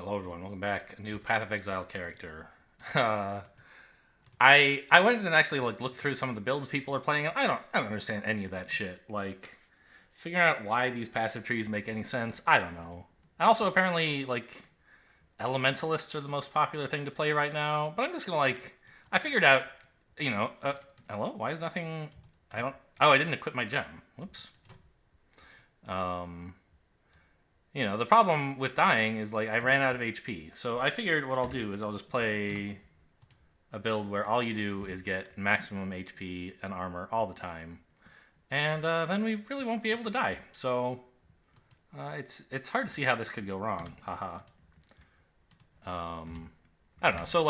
Hello everyone, welcome back. A new Path of Exile character. I went and actually looked through some of the builds people are playing, and I don't understand any of that shit. Like, figuring out why these passive trees make any sense, I don't know. And also apparently elementalists are the most popular thing to play right now. But I'm just gonna I figured out, you know, hello, why is nothing? I didn't equip my gem. Whoops. The problem with dying is I ran out of HP. So I figured what I'll do is I'll just play a build where all you do is get maximum HP and armor all the time. And then we really won't be able to die. So it's hard to see how this could go wrong. Haha. I don't know. So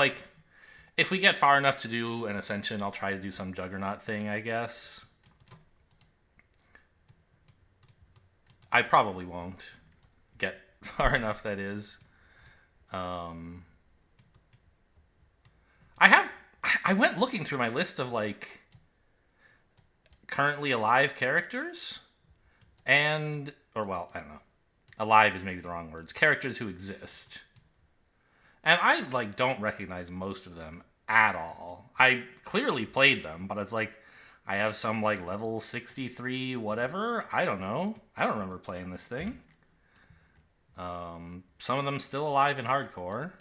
if we get far enough to do an ascension, I'll try to do some juggernaut thing, I guess. I probably won't get far enough, that is. I went looking through my list of currently alive characters, I don't know. Alive is maybe the wrong words. Characters who exist. And I don't recognize most of them at all. I clearly played them, but it's I have some level 63 whatever. I don't know. I don't remember playing this thing. Some of them still alive in hardcore.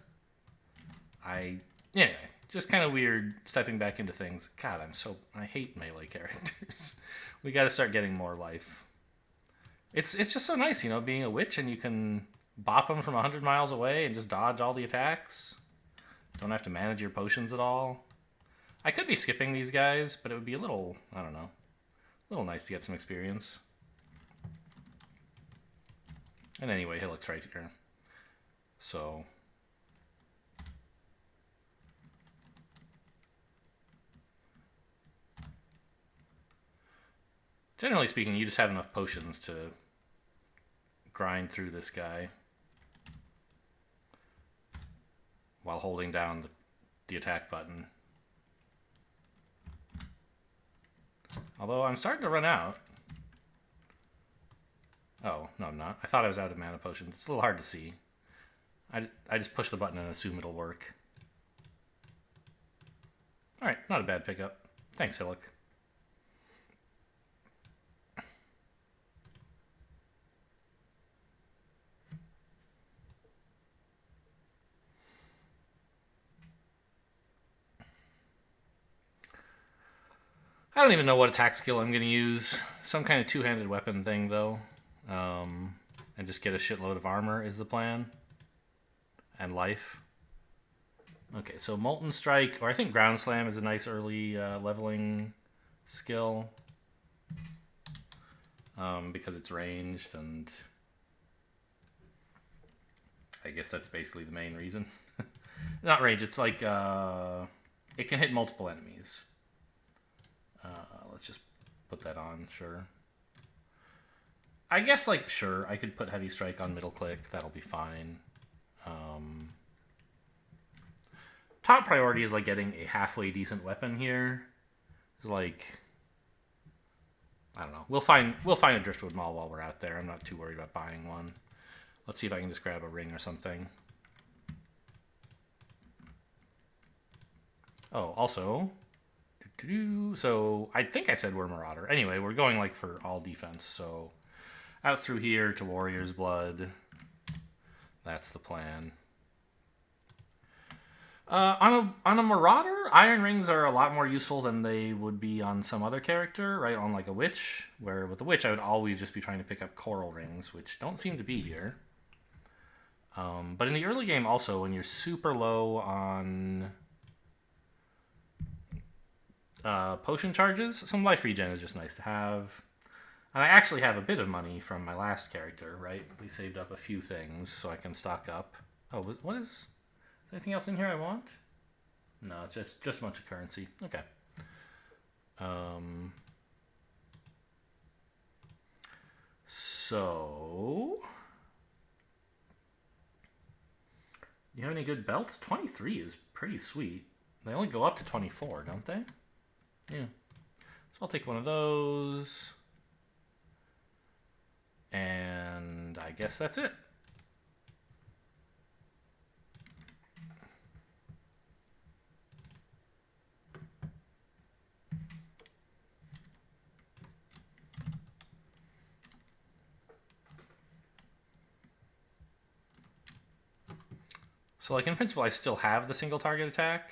Anyway, just kind of weird stepping back into things. God, I hate melee characters. We got to start getting more life. It's just so nice, being a witch and you can bop them from 100 miles away and just dodge all the attacks. Don't have to manage your potions at all. I could be skipping these guys, but it would be a little, I don't know, a little nice to get some experience. And anyway, he looks right here. So generally speaking, you just have enough potions to grind through this guy while holding down the attack button. Although I'm starting to run out. Oh, no, I'm not. I thought I was out of mana potions. It's a little hard to see. I just push the button and assume it'll work. Alright, not a bad pickup. Thanks, Hillock. I don't even know what attack skill I'm going to use. Some kind of two-handed weapon thing, though. And just get a shitload of armor is the plan. And life. Okay, so Molten Strike, or I think Ground Slam is a nice early leveling skill. Because it's ranged, and I guess that's basically the main reason. Not range, it's it can hit multiple enemies. Let's just put that on, sure. I guess, sure, I could put Heavy Strike on middle click. That'll be fine. Top priority is, getting a halfway decent weapon here. It's I don't know. We'll find a Driftwood Maul while we're out there. I'm not too worried about buying one. Let's see if I can just grab a ring or something. Oh, also... So, I think I said we're Marauder. Anyway, we're going, for all defense. So, out through here to Warrior's Blood. That's the plan. On a Marauder, Iron Rings are a lot more useful than they would be on some other character, right? On, a Witch. Where with the Witch, I would always just be trying to pick up Coral Rings, which don't seem to be here. But in the early game also, when you're super low on... potion charges, some life regen is just nice to have. And I actually have a bit of money from my last character, right? We saved up a few things so I can stock up. Oh, what is there anything else in here I want? No, just a bunch of currency. Okay. So... you have any good belts? 23 is pretty sweet. They only go up to 24, don't they? Yeah. So I'll take one of those. And I guess that's it. So, like, in principle, I still have the single target attack.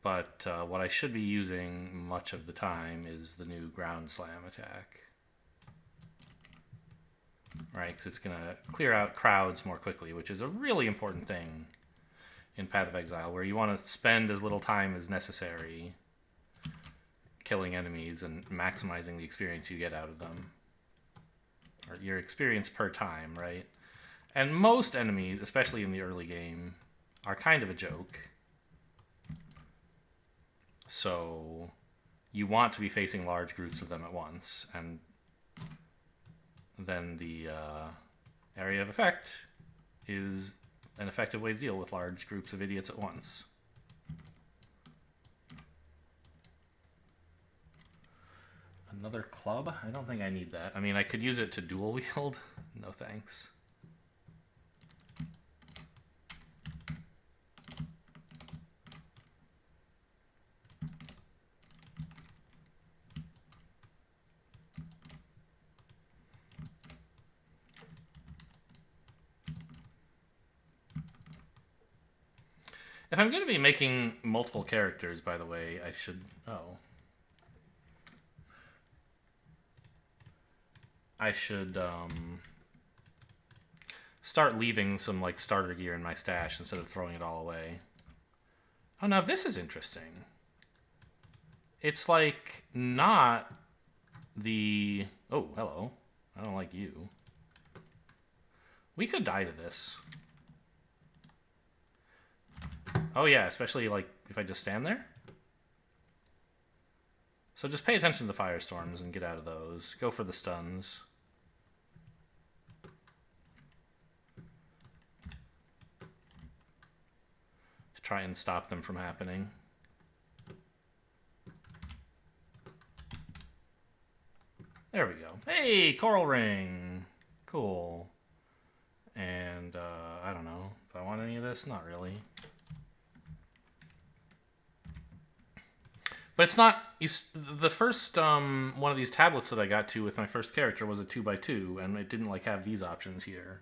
But what I should be using much of the time is the new ground slam attack. Right, because it's going to clear out crowds more quickly, which is a really important thing in Path of Exile, where you want to spend as little time as necessary killing enemies and maximizing the experience you get out of them. Or your experience per time, right? And most enemies, especially in the early game, are kind of a joke. So you want to be facing large groups of them at once, and then the area of effect is an effective way to deal with large groups of idiots at once. Another club? I don't think I need that. I mean, I could use it to dual wield. No thanks. If I'm going to be making multiple characters, by the way, I should... Oh. I should start leaving some like starter gear in my stash instead of throwing it all away. Oh, now this is interesting. It's like not the... Oh, hello. I don't like you. We could die to this. Oh yeah, especially like if I just stand there. So just pay attention to the firestorms and get out of those. Go for the stuns. To try and stop them from happening. There we go. Hey, coral ring. Cool. And I don't know if I want any of this. Not really. But it's not... the first one of these tablets that I got to with my first character was a 2x2, and it didn't like have these options here.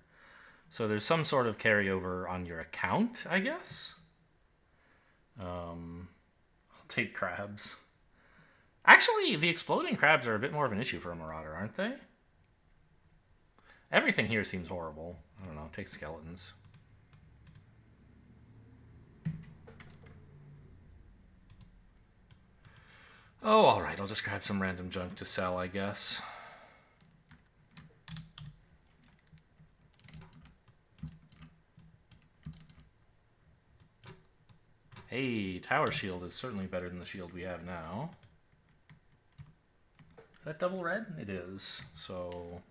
So there's some sort of carryover on your account, I guess. I'll take crabs. Actually, the exploding crabs are a bit more of an issue for a Marauder, aren't they? Everything here seems horrible. I don't know, take skeletons. Oh, alright, I'll just grab some random junk to sell, I guess. Hey, tower shield is certainly better than the shield we have now. Is that double red? It is, so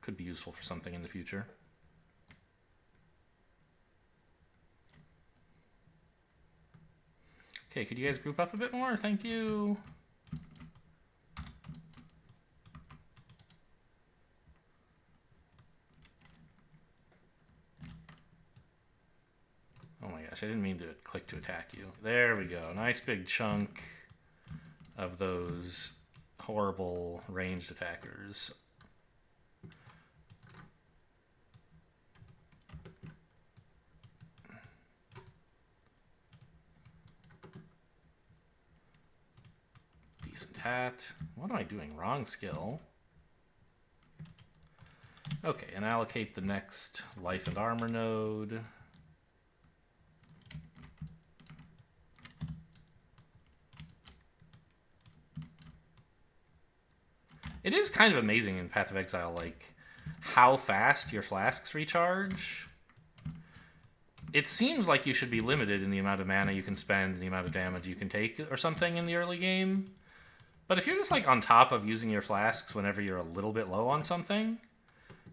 could be useful for something in the future. Okay, could you guys group up a bit more? Thank you. Oh my gosh, I didn't mean to click to attack you. There we go. Nice big chunk of those horrible ranged attackers. Decent hat. What am I doing? Wrong skill. Okay, and allocate the next life and armor node. It is kind of amazing in Path of Exile, like, how fast your flasks recharge. It seems like you should be limited in the amount of mana you can spend and the amount of damage you can take or something in the early game. But if you're just, like, on top of using your flasks whenever you're a little bit low on something,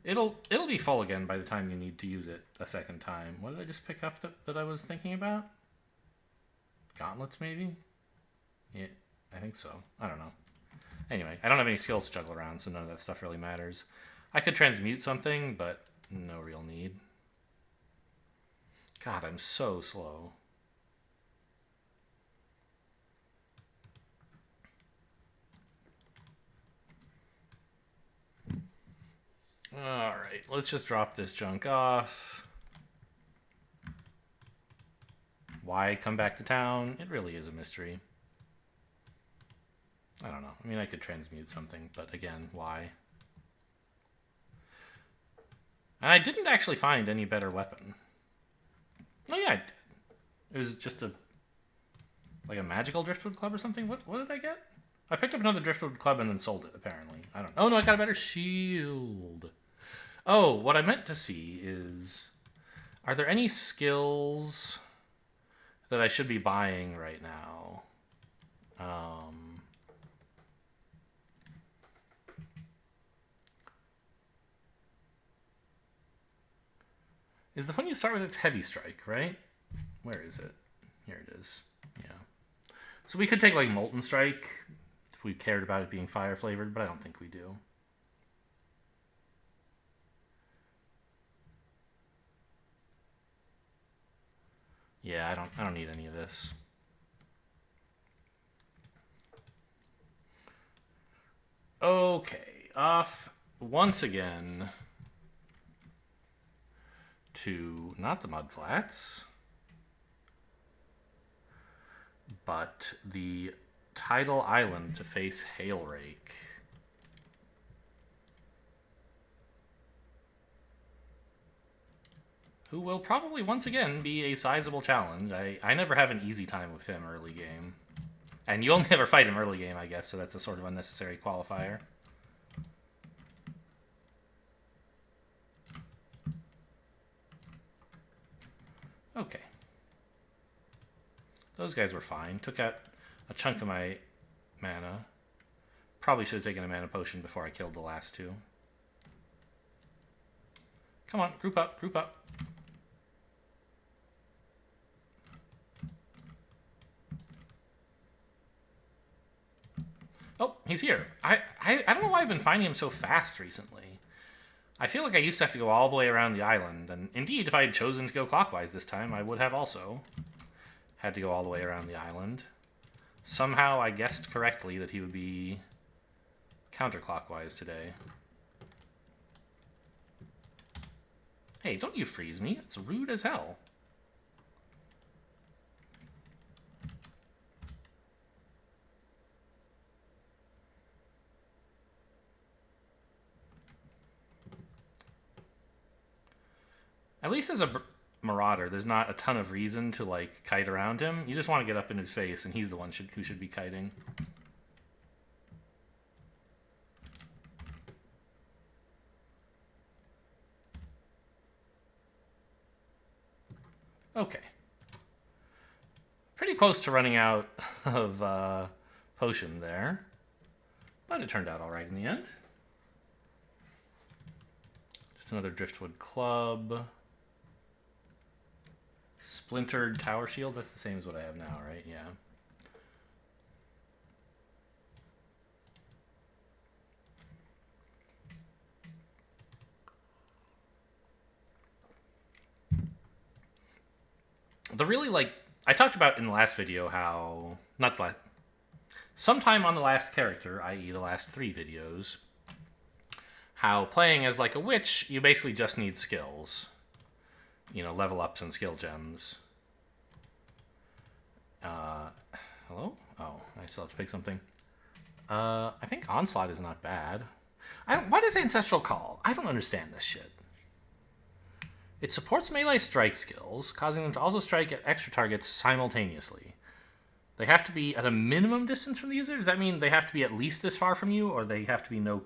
it'll be full again by the time you need to use it a second time. What did I just pick up that I was thinking about? Gauntlets, maybe? Yeah, I think so. I don't know. Anyway, I don't have any skills to juggle around, so none of that stuff really matters. I could transmute something, but no real need. God, I'm so slow. Alright, let's just drop this junk off. Why come back to town? It really is a mystery. I don't know. I mean, I could transmute something, but again, why? And I didn't actually find any better weapon. Oh yeah, I did. It was just like a magical driftwood club or something. What did I get? I picked up another driftwood club and then sold it, apparently. I don't know. Oh no, I got a better shield. Oh, what I meant to see is, are there any skills that I should be buying right now? Is the one you start with, it's heavy strike, right? Where is it? Here it is. Yeah. So we could take like Molten Strike if we cared about it being fire flavored, but I don't think we do. Yeah, I don't need any of this. Okay, off once again to not the Mudflats, but the Tidal Island to face Hailrake. Who will probably once again be a sizable challenge. I never have an easy time with him early game. And you only ever fight him early game, I guess, so that's a sort of unnecessary qualifier. Okay. Those guys were fine. Took out a chunk of my mana. Probably should have taken a mana potion before I killed the last two. Come on, group up, group up. Oh, he's here. I don't know why I've been finding him so fast recently. I feel like I used to have to go all the way around the island, and indeed, if I had chosen to go clockwise this time, I would have also had to go all the way around the island. Somehow I guessed correctly that he would be counterclockwise today. Hey, don't you freeze me. It's rude as hell. At least as a Marauder, there's not a ton of reason to, like, kite around him. You just want to get up in his face, and he's the one who should be kiting. Okay. Pretty close to running out of potion there. But it turned out all right in the end. Just another Driftwood Club. Splintered Tower Shield. That's the same as what I have now, right? Yeah. The really, like, I talked about in the last video how, not the last, sometime on the last character, i.e. the last 3 videos, how playing as like a witch, you basically just need skills. You know, level ups and skill gems. Hello? Oh, I still have to pick something. I think Onslaught is not bad. What is Ancestral Call? I don't understand this shit. It supports melee strike skills, causing them to also strike at extra targets simultaneously. They have to be at a minimum distance from the user? Does that mean they have to be at least this far from you, or they have to be no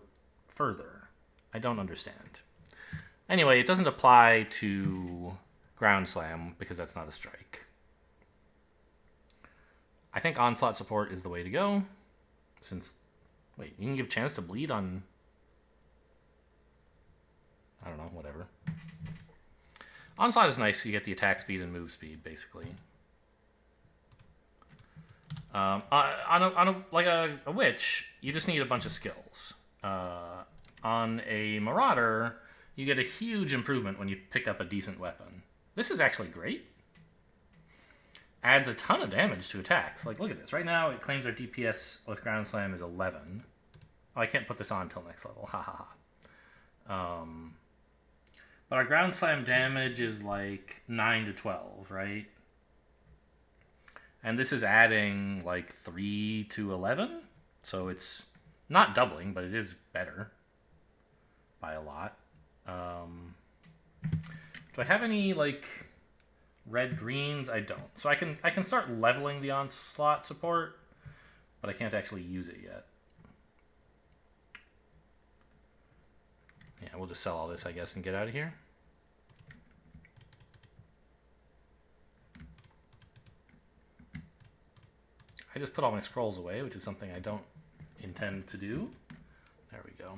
further? I don't understand. Anyway, it doesn't apply to Ground Slam, because that's not a strike. I think Onslaught support is the way to go, since... Wait, you can give chance to bleed on... I don't know, whatever. Onslaught is nice, so you get the attack speed and move speed, basically. On a witch, you just need a bunch of skills. On a Marauder, you get a huge improvement when you pick up a decent weapon. This is actually great. Adds a ton of damage to attacks. Like, look at this. Right now, it claims our DPS with Ground Slam is 11. Oh, I can't put this on until next level. Ha ha ha. But our ground slam damage is like 9 to 12, right? And this is adding like 3 to 11. So it's not doubling, but it is better by a lot. Do I have any like red greens? I don't. So I can start leveling the onslaught support, but I can't actually use it yet. Yeah, we'll just sell all this, I guess, and get out of here. I just put all my scrolls away, which is something I don't intend to do. There we go.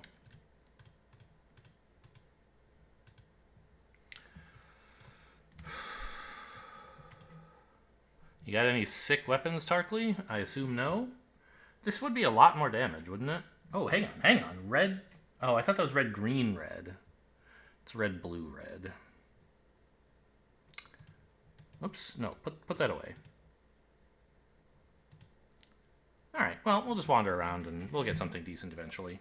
You got any sick weapons, Tarkly? I assume no. This would be a lot more damage, wouldn't it? Oh, hang on. Red. Oh, I thought that was red, green, red. It's red, blue, red. Oops, no, put that away. Alright, well, we'll just wander around and we'll get something decent eventually.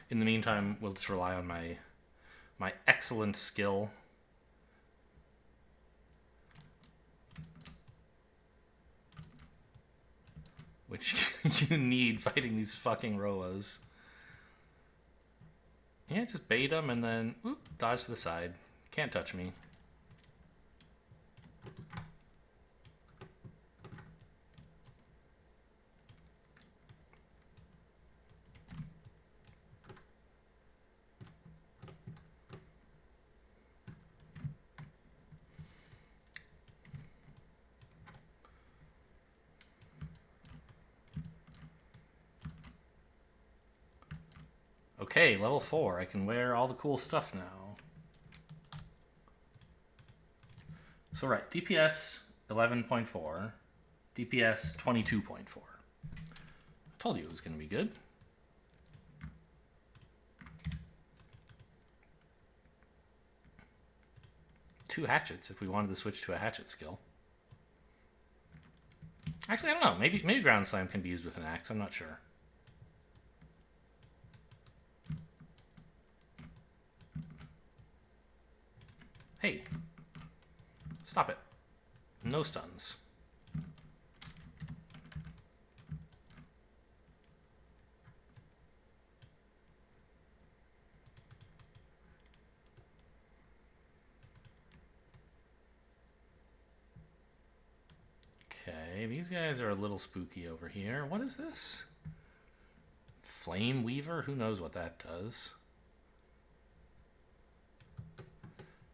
In the meantime, we'll just rely on my excellent skill. Which you need fighting these fucking Roas. Yeah, just bait them and then whoop, dodge to the side. Can't touch me. Okay, level 4. I can wear all the cool stuff now. So right, DPS 11.4, DPS 22.4. I told you it was going to be good. Two hatchets if we wanted to switch to a hatchet skill. Actually, I don't know. Maybe ground slam can be used with an axe. I'm not sure. Hey, stop it. No stuns. Okay, these guys are a little spooky over here. What is this? Flame Weaver? Who knows what that does?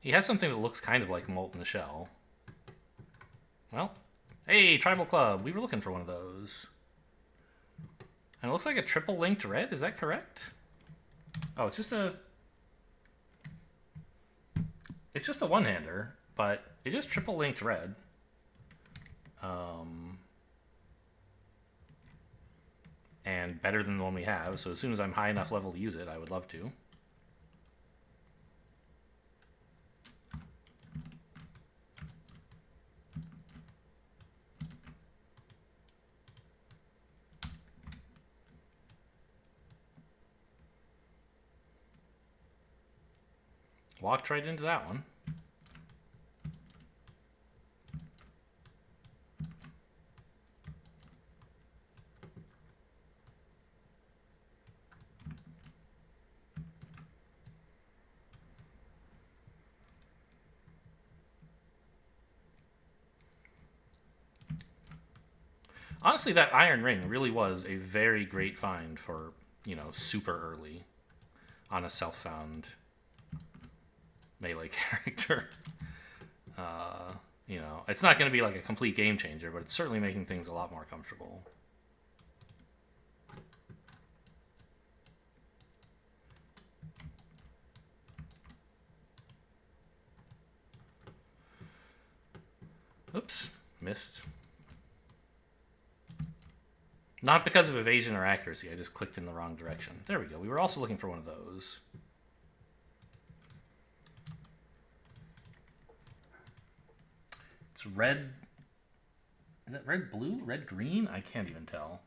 He has something that looks kind of like Molten Shell. Well, hey, Tribal Club. We were looking for one of those. And it looks like a triple linked red. Is that correct? Oh, it's just a one-hander, but it is triple linked red. And better than the one we have. So as soon as I'm high enough level to use it, I would love to. Walked right into that one. Honestly, that Iron Ring really was a very great find for, you know, super early on a self-found melee character. You know, it's not going to be like a complete game changer, but it's certainly making things a lot more comfortable. Oops, missed. Not because of evasion or accuracy, I just clicked in the wrong direction. There we go. We were also looking for one of those. It's red. Is it red blue? Red green? I can't even tell.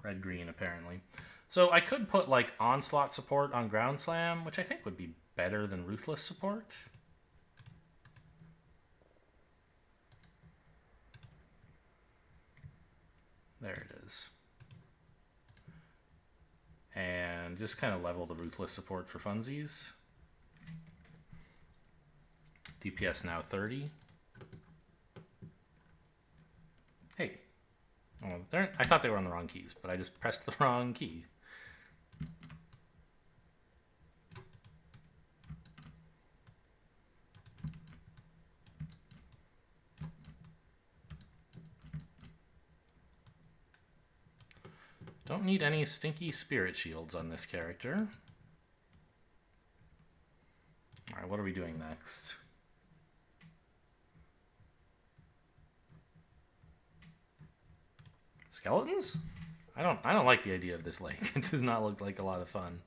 Red green, apparently. So I could put like Onslaught support on Ground Slam, which I think would be better than Ruthless support. There it is. And just kind of level the Ruthless support for funsies. DPS now 30. Hey. Oh, I thought they were on the wrong keys, but I just pressed the wrong key. Don't need any stinky spirit shields on this character. Alright, what are we doing next? Skeletons? I don't like the idea of this lake. It does not look like a lot of fun.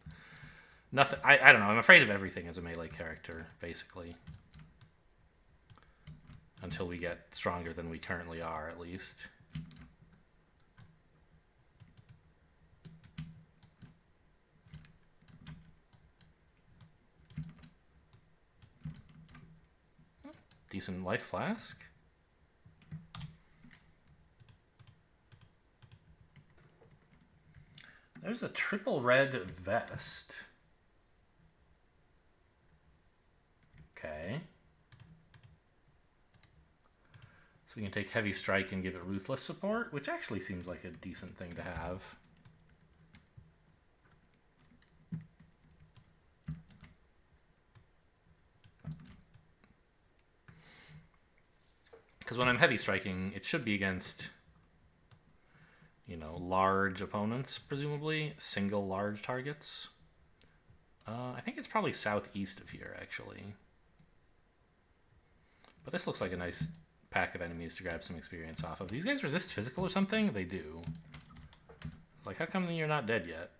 Nothing. I don't know. I'm afraid of everything as a melee character, basically. Until we get stronger than we currently are, at least. Decent life flask. There's a triple red vest. Okay. So we can take Heavy Strike and give it Ruthless support, which actually seems like a decent thing to have. Because when I'm Heavy Striking, it should be against, you know, large opponents, presumably. Single large targets. I think it's probably southeast of here, actually. But this looks like a nice pack of enemies to grab some experience off of. These guys resist physical or something? They do. It's like, how come you're not dead yet?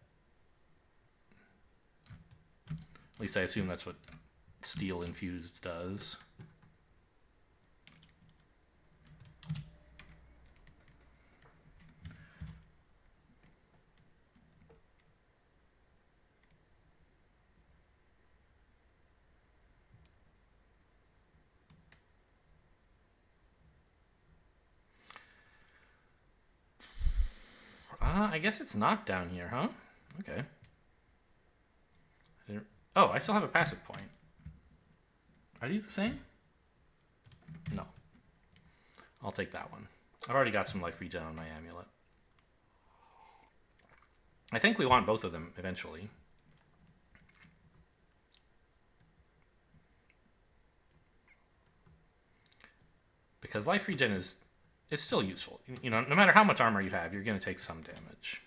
At least I assume that's what Steel Infused does. I guess it's not down here, huh? Okay. Oh, I still have a passive point. Are these the same? No. I'll take that one. I've already got some life regen on my amulet. I think we want both of them eventually. Because life regen is still useful. You know, no matter how much armor you have, you're going to take some damage.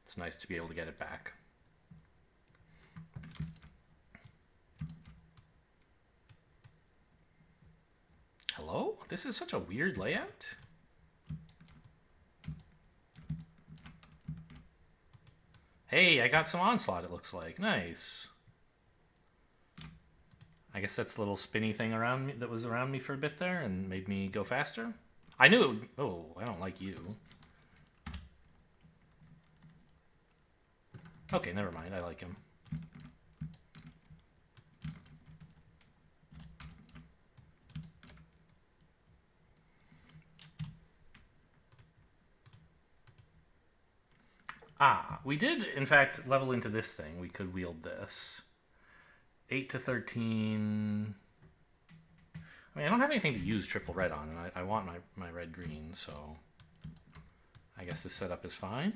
It's nice to be able to get it back. Hello? This is such a weird layout. Hey, I got some Onslaught, it looks like. Nice. I guess that's the little spinny thing around me that was around me for a bit there and made me go faster. I knew it would... Oh, I don't like you. Okay, never mind. I like him. Ah, we did, in fact, level into this thing. We could wield this. 8 to 13... I mean, I don't have anything to use triple red on, and I want my red-green, so I guess this setup is fine.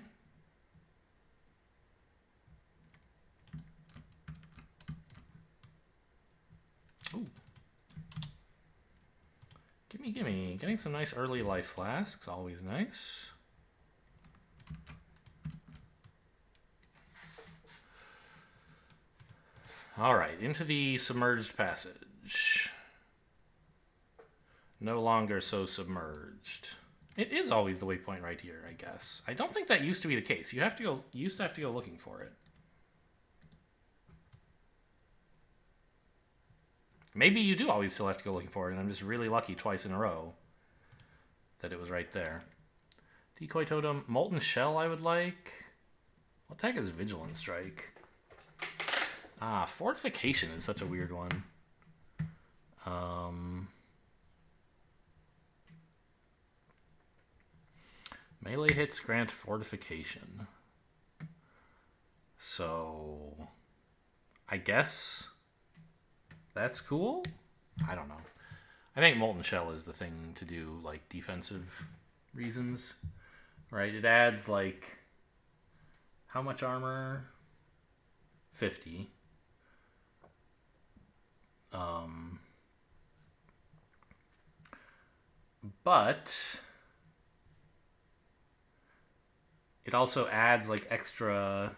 Ooh. Gimme, gimme. Getting some nice early life flasks, always nice. Alright, into the submerged passage. No longer so submerged. It is always the waypoint right here, I guess. I don't think that used to be the case. You used to have to go looking for it. Maybe you do always still have to go looking for it, and I'm just really lucky twice in a row that it was right there. Decoy Totem. Molten Shell I would like. What the heck is Vigilant Strike? Fortification is such a weird one. Melee hits grant Fortification. So, I guess that's cool? I don't know. I think Molten Shell is the thing to do, like, defensive reasons. Right? It adds, like, how much armor? 50. But it also adds, like, extra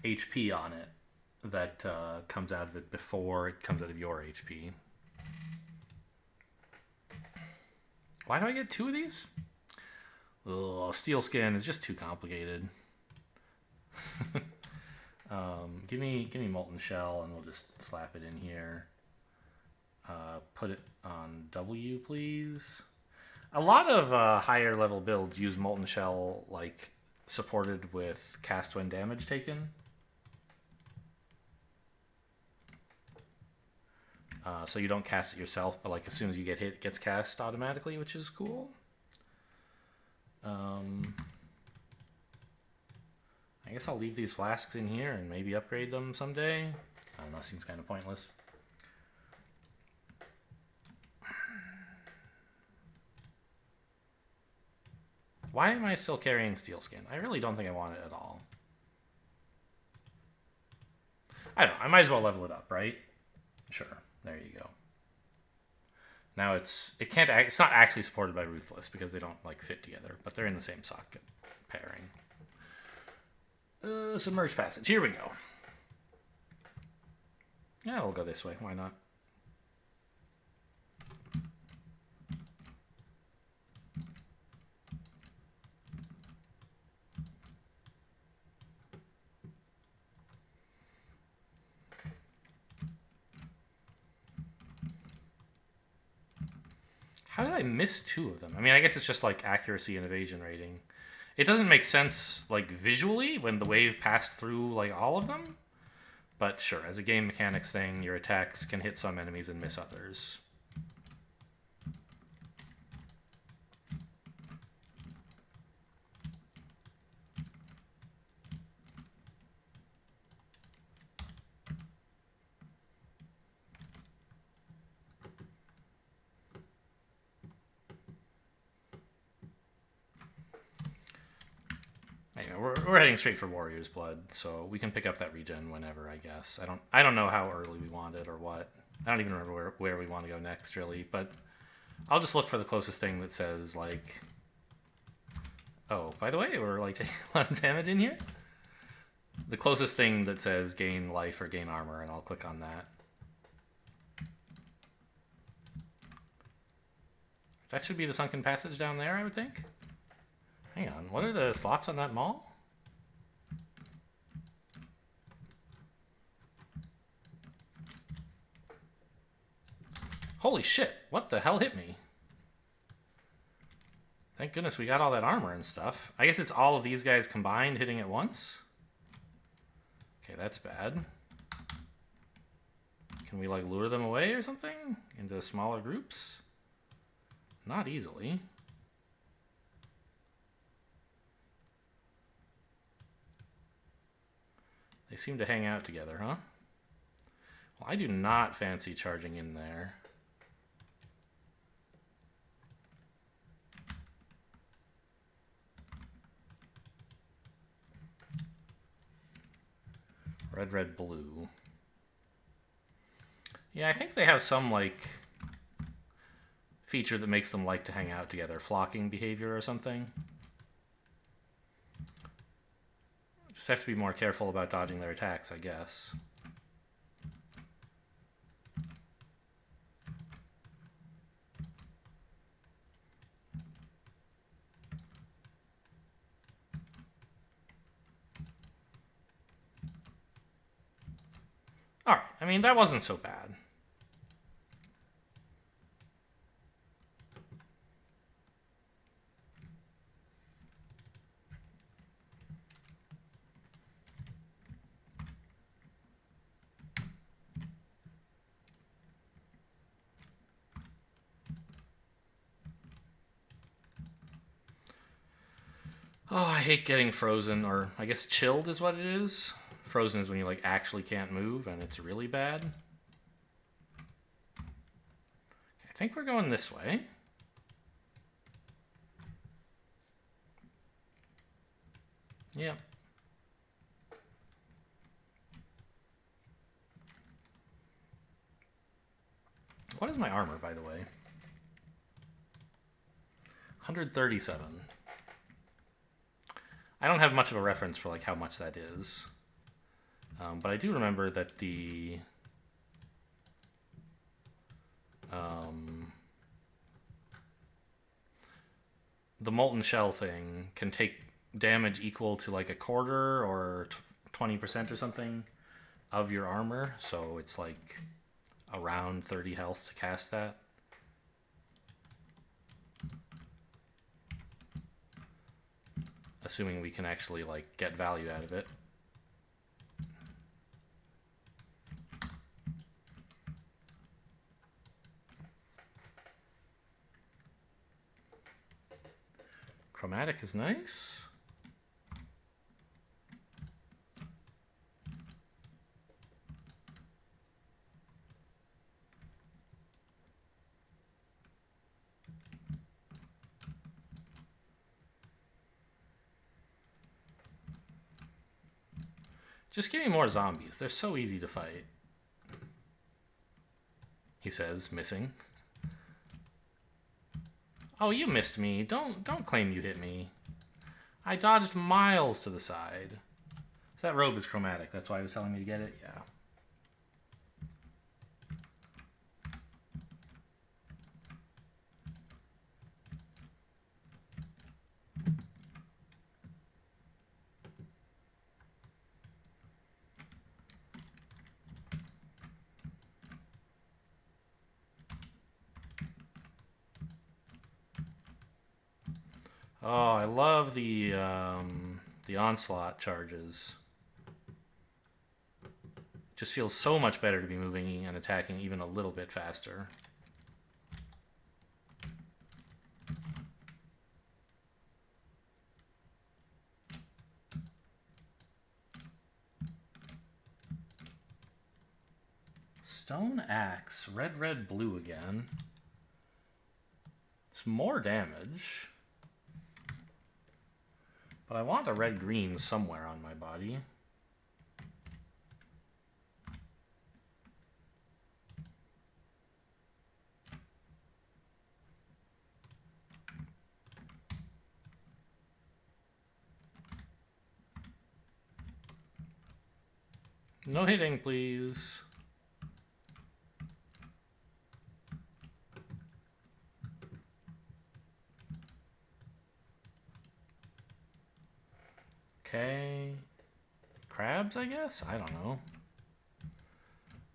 HP on it that comes out of it before it comes out of your HP. Why do I get 2 of these? Ugh, Steel Skin is just too complicated. Give me Molten Shell, and we'll just slap it in here. Put it on W, please. A lot of higher level builds use Molten Shell, like, supported with cast when damage taken. So you don't cast it yourself, but, like, as soon as you get hit, it gets cast automatically, which is cool. I guess I'll leave these flasks in here and maybe upgrade them someday. I don't know, seems kind of pointless. Why am I still carrying Steel Skin? I really don't think I want it at all. I don't know, I might as well level it up, right? Sure, there you go. Now it's not actually supported by Ruthless because they don't, like, fit together, but they're in the same socket pairing. Submerged Passage. Here we go. Yeah, we'll go this way. Why not? How did I miss 2 of them? I mean, I guess it's just, like, accuracy and evasion rating. It doesn't make sense, like, visually when the wave passed through, like, all of them. But sure, as a game mechanics thing, your attacks can hit some enemies and miss others. Anyway, we're heading straight for Warrior's Blood, so we can pick up that regen whenever, I guess. I don't know how early we want it or what. I don't even remember where we want to go next, really. But I'll just look for the closest thing that says, like... Oh, by the way, we're, like, taking a lot of damage in here. The closest thing that says gain life or gain armor, and I'll click on that. That should be the sunken passage down there, I would think. Hang on, what are the slots on that mall? Holy shit, what the hell hit me? Thank goodness we got all that armor and stuff. I guess it's all of these guys combined hitting at once? Okay, that's bad. Can we, like, lure them away or something? Into smaller groups? Not easily. They seem to hang out together, huh? Well, I do not fancy charging in there. Red, red, blue. Yeah, I think they have some, like, feature that makes them like to hang out together. Flocking behavior or something. Just have to be more careful about dodging their attacks, I guess. Alright, I mean, that wasn't so bad. Oh, I hate getting frozen, or I guess chilled is what it is. Frozen is when you like actually can't move and it's really bad. I think we're going this way. Yep. What is my armor, by the way? 137. I don't have much of a reference for like how much that is. But I do remember that the molten shell thing can take damage equal to like a quarter or 20% or something of your armor. So it's like around 30 health to cast that. Assuming we can actually like get value out of it. Chromatic is nice. Just give me more zombies. They're so easy to fight. He says, missing. Oh, you missed me. Don't claim you hit me. I dodged miles to the side. So that robe is chromatic. That's why he was telling me to get it? Yeah. Oh, I love the onslaught charges. Just feels so much better to be moving and attacking even a little bit faster. Stone axe, red, red, blue again. It's more damage. But I want a red-green somewhere on my body. No hitting, please. Okay. Crabs, I guess? I don't know.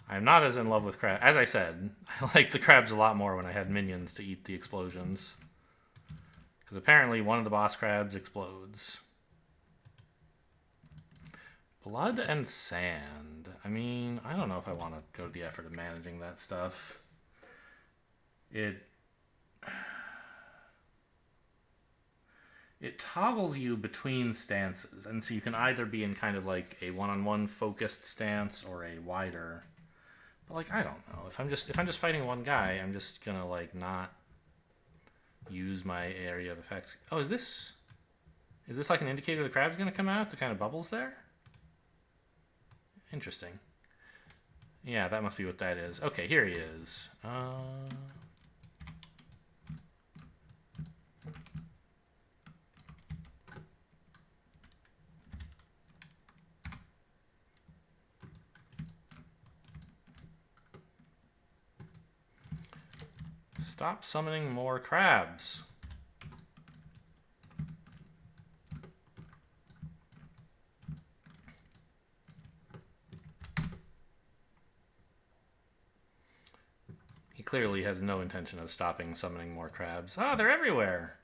I'm not as in love with crabs. As I said, I like the crabs a lot more when I had minions to eat the explosions. Because apparently one of the boss crabs explodes. Blood and sand. I mean, I don't know if I want to go to the effort of managing that stuff. It toggles you between stances, and so you can either be in kind of like a one-on-one focused stance or a wider. But like, I don't know. If I'm just fighting one guy, I'm just gonna like not use my area of effects. Oh, is this like an indicator the crab's gonna come out? The kind of bubbles there? Interesting. Yeah, that must be what that is. Okay, here he is. Stop summoning more crabs. clearly has no intention of stopping summoning more crabs. Oh, they're everywhere.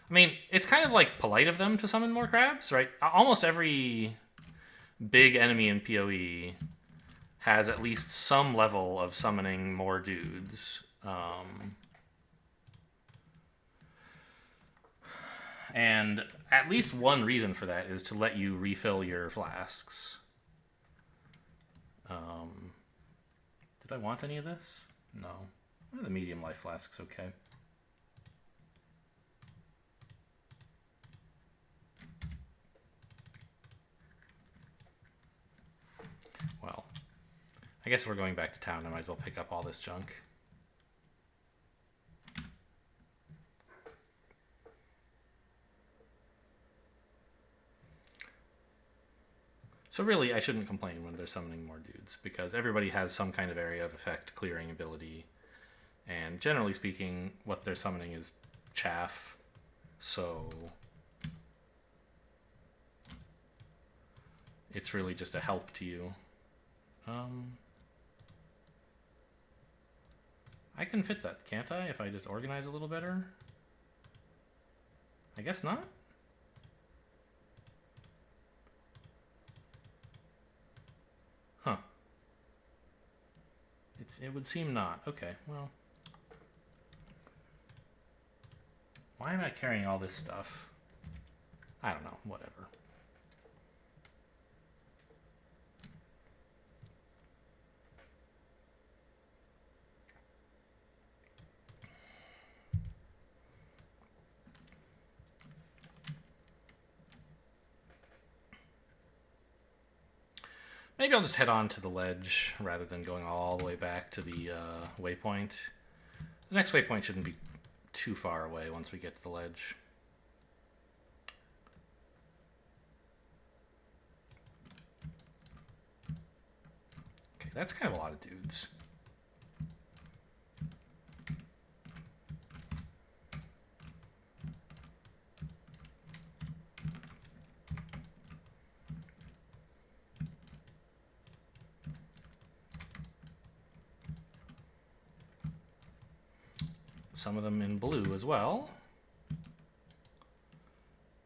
I mean, it's kind of like polite of them to summon more crabs, right? Almost every big enemy in PoE has at least some level of summoning more dudes. And at least one reason for that is to let you refill your flasks. Did I want any of this? No. The medium life flask's okay. Well, I guess if we're going back to town, I might as well pick up all this junk. So really, I shouldn't complain when they're summoning more dudes, because everybody has some kind of area of effect clearing ability. And generally speaking, what they're summoning is chaff. So it's really just a help to you. I can fit that, can't I, if I just organize a little better? I guess not? Huh. It would seem not. Okay, well. Why am I carrying all this stuff? I don't know, whatever. Maybe I'll just head on to the ledge rather than going all the way back to the waypoint. The next waypoint shouldn't be too far away once we get to the ledge. Okay, that's kind of a lot of dudes. Some of them in blue as well.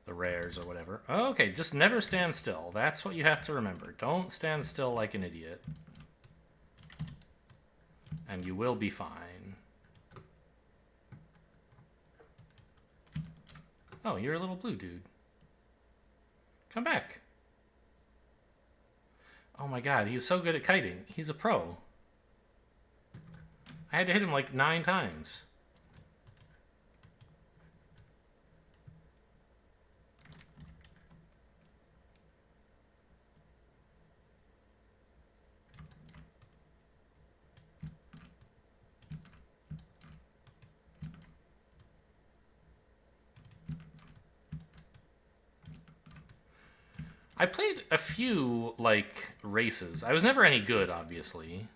The rares or whatever. Okay, just never stand still. That's what you have to remember. Don't stand still like an idiot. And you will be fine. Oh, you're a little blue dude. Come back. Oh my god, he's so good at kiting. He's a pro. I had to hit him like 9 times. I played a few, like, races. I was never any good, obviously.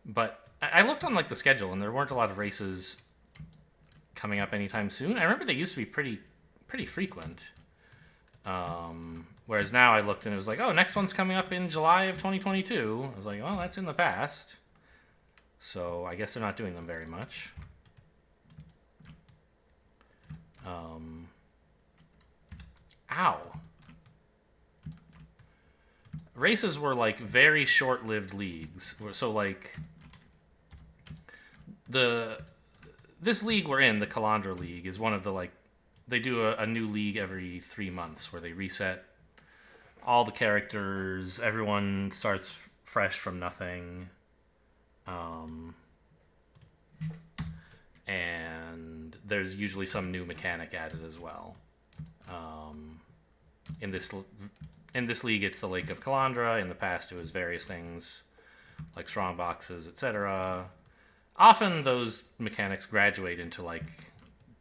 But I looked on, like, the schedule, and there weren't a lot of races coming up anytime soon. I remember they used to be pretty frequent. Whereas now I looked, and it was like, oh, next one's coming up in July of 2022. I was like, well, that's in the past. So I guess they're not doing them very much. Ow. Races were, like, very short-lived leagues. So, like, this league we're in, the Kalandra League, is one of the, like, they do a new league every 3 months where they reset all the characters, everyone starts fresh from nothing, and there's usually some new mechanic added as well. In this league, it's the Lake of Kalandra. In the past, it was various things like strong boxes, etc. Often those mechanics graduate into, like,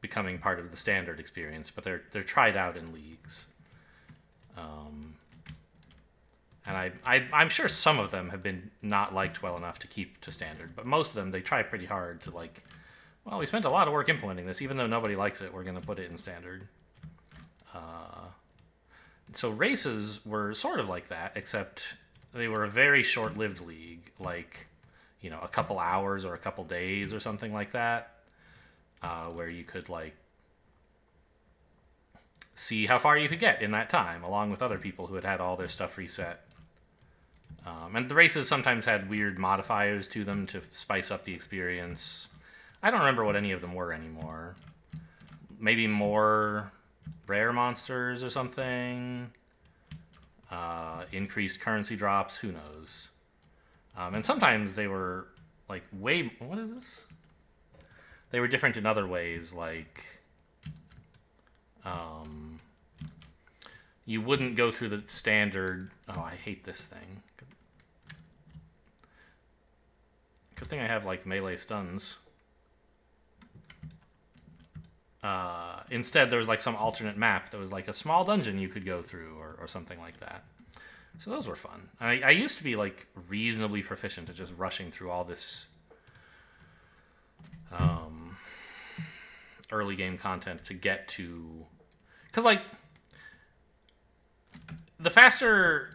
becoming part of the standard experience, but they're tried out in leagues. And I'm sure some of them have been not liked well enough to keep to standard, but most of them, they try pretty hard to, like, well, we spent a lot of work implementing this. Even though nobody likes it, we're going to put it in standard. So races were sort of like that, except they were a very short-lived league. Like, you know, a couple hours or a couple days or something like that, where you could like see how far you could get in that time, along with other people who had had all their stuff reset. And the races sometimes had weird modifiers to them to spice up the experience. I don't remember what any of them were anymore. Maybe more rare monsters or something. Increased currency drops, who knows. And sometimes they were like way... What is this? They were different in other ways, like... you wouldn't go through the standard... Oh, I hate this thing. Good thing I have, like, melee stuns. Instead, there was, like, some alternate map that was, like, a small dungeon you could go through or something like that. So those were fun. I used to be, like, reasonably proficient at just rushing through all this early game content to get to... Because, like, the faster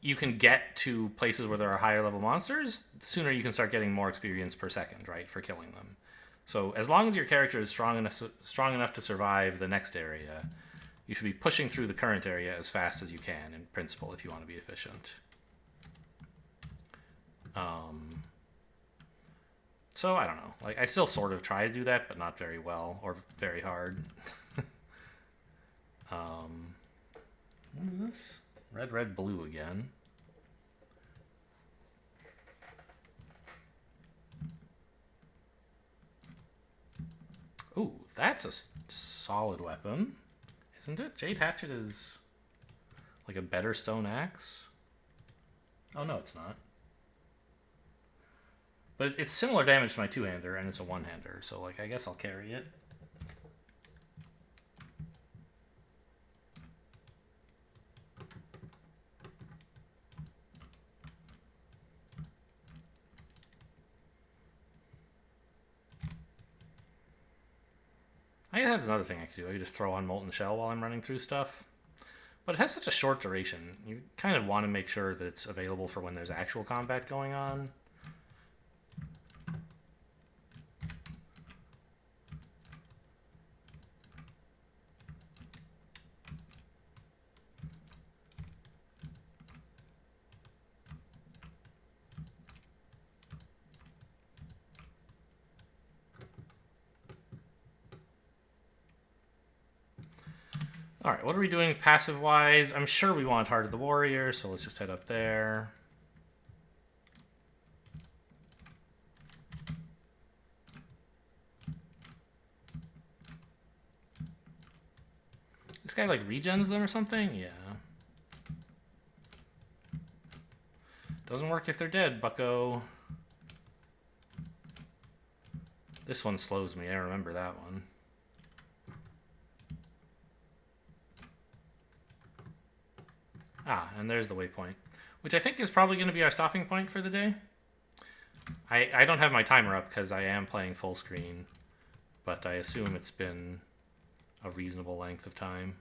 you can get to places where there are higher level monsters, the sooner you can start getting more experience per second, right, for killing them. So as long as your character is strong enough to survive the next area, you should be pushing through the current area as fast as you can, in principle, if you want to be efficient. So I don't know. Like, I still sort of try to do that, but not very well or very hard. What is this? Red, red, blue again. Ooh, that's a solid weapon, isn't it? Jade Hatchet is like a better stone axe. Oh, no, it's not. But it's similar damage to my two-hander, and it's a one-hander, so like I guess I'll carry it. I guess that's another thing I could do. I could just throw on Molten Shell while I'm running through stuff. But it has such a short duration. You kind of want to make sure that it's available for when there's actual combat going on. Alright, what are we doing passive-wise? I'm sure we want Heart of the Warrior, so let's just head up there. This guy, like, regens them or something? Yeah. Doesn't work if they're dead, bucko. This one slows me, I remember that one. Ah, and there's the waypoint, which I think is probably going to be our stopping point for the day. I don't have my timer up because I am playing full screen, but I assume it's been a reasonable length of time.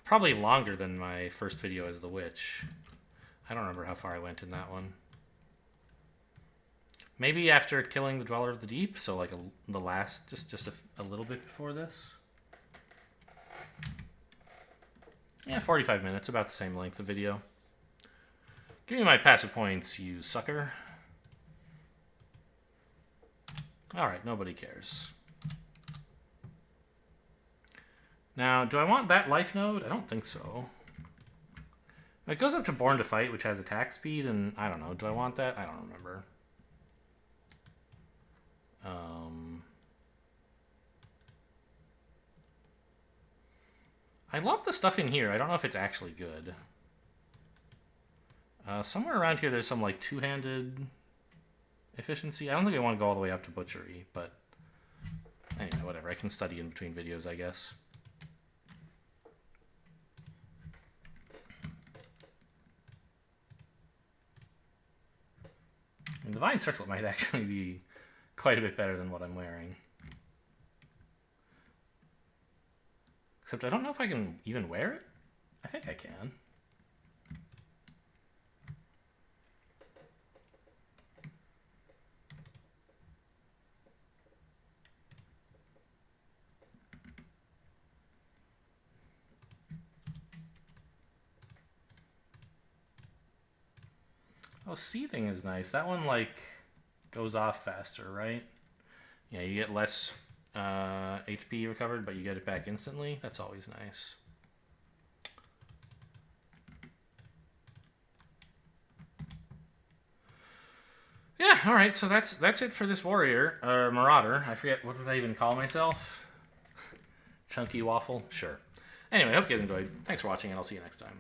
Probably longer than my first video as the witch. I don't remember how far I went in that one. Maybe after killing the Dweller of the Deep, so like the last, just a little bit before this. Yeah, 45 minutes, about the same length of video. Give me my passive points, you sucker. Alright, nobody cares. Now, do I want that life node? I don't think so. It goes up to Born to Fight, which has attack speed, and I don't know. Do I want that? I don't remember. I love the stuff in here. I don't know if it's actually good. Somewhere around here there's some like two-handed efficiency. I don't think I want to go all the way up to butchery, but anyway, whatever. I can study in between videos, I guess. And Divine Circlet might actually be quite a bit better than what I'm wearing. Except I don't know if I can even wear it. I think I can. Oh, seething is nice. That one, like, goes off faster, right? Yeah, you get less HP recovered, but you get it back instantly. That's always nice. Yeah, all right. So that's it for this warrior, Marauder. I forget, what did I even call myself? Chunky waffle. Sure. Anyway, I hope you guys enjoyed. Thanks for watching, and I'll see you next time.